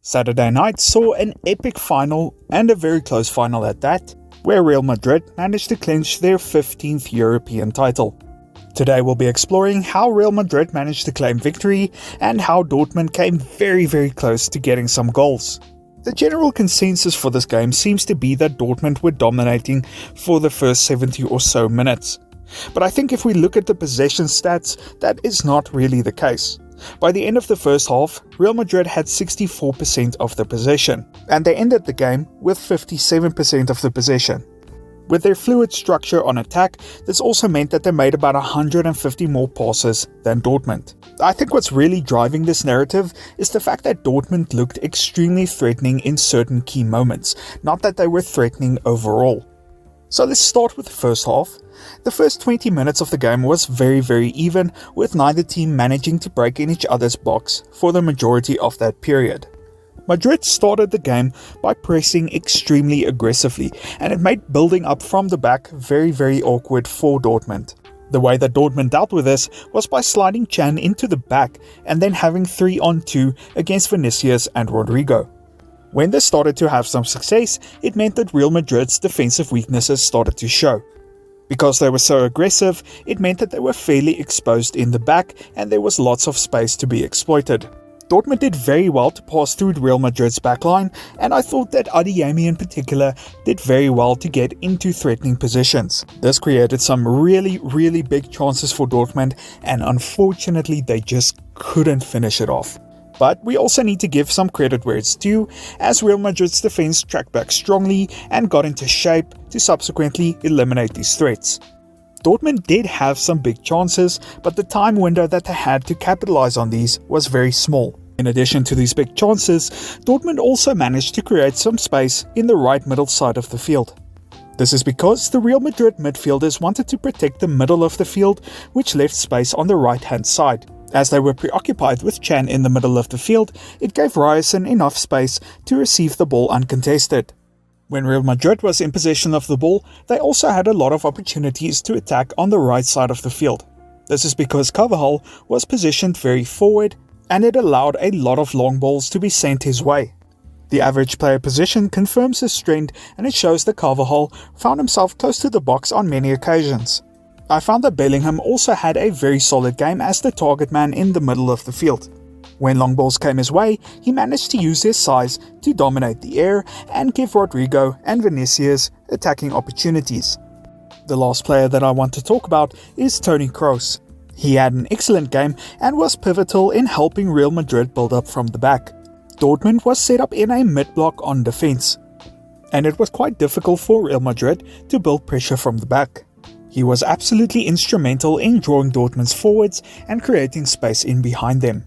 Saturday night saw an epic final, and a very close final at that, where Real Madrid managed to clinch their 15th European title. Today we'll be exploring how Real Madrid managed to claim victory and how Dortmund came very close to getting some goals. The general consensus for this game seems to be that Dortmund were dominating for the first 70 or so minutes. But I think if we look at the possession stats, that is not really the case. By the end of the first half, Real Madrid had 64% of the possession, and they ended the game with 57% of the possession. With their fluid structure on attack, this also meant that they made about 150 more passes than Dortmund. I think what's really driving this narrative is the fact that Dortmund looked extremely threatening in certain key moments, not that they were threatening overall. So let's start with the first half. The first 20 minutes of the game was very even, with neither team managing to break in each other's box for the majority of that period. Madrid started the game by pressing extremely aggressively, and it made building up from the back very awkward for Dortmund. The way that Dortmund dealt with this was by sliding Can into the back and then having 3-on-2 against Vinicius and Rodrigo. When they started to have some success, it meant that Real Madrid's defensive weaknesses started to show. Because they were so aggressive, it meant that they were fairly exposed in the back and there was lots of space to be exploited. Dortmund did very well to pass through Real Madrid's backline, and I thought that Adeyemi in particular did very well to get into threatening positions. This created some really big chances for Dortmund, and unfortunately they just couldn't finish it off. But we also need to give some credit where it's due, as Real Madrid's defense tracked back strongly and got into shape to subsequently eliminate these threats. Dortmund did have some big chances, but the time window that they had to capitalize on these was very small. In addition to these big chances, Dortmund also managed to create some space in the right middle side of the field. This is because the Real Madrid midfielders wanted to protect the middle of the field, which left space on the right hand side. As they were preoccupied with Can in the middle of the field, it gave Ryerson enough space to receive the ball uncontested. When Real Madrid was in possession of the ball, they also had a lot of opportunities to attack on the right side of the field. This is because Carvajal was positioned very forward, and it allowed a lot of long balls to be sent his way. The average player position confirms this trend, and it shows that Carvajal found himself close to the box on many occasions. I found that Bellingham also had a very solid game as the target man in the middle of the field. When long balls came his way, he managed to use his size to dominate the air and give Rodrigo and Vinicius attacking opportunities. The last player that I want to talk about is Toni Kroos. He had an excellent game and was pivotal in helping Real Madrid build up from the back. Dortmund was set up in a mid-block on defense, and it was quite difficult for Real Madrid to build pressure from the back. He was absolutely instrumental in drawing Dortmund's forwards and creating space in behind them.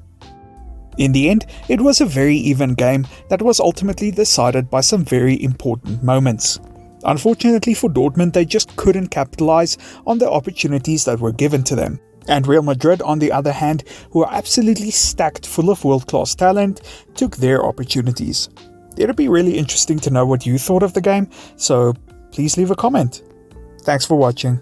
In the end, it was a very even game that was ultimately decided by some very important moments. Unfortunately for Dortmund, they just couldn't capitalize on the opportunities that were given to them. And Real Madrid, on the other hand, who are absolutely stacked full of world-class talent, took their opportunities. It'll be really interesting to know what you thought of the game, so please leave a comment. Thanks for watching.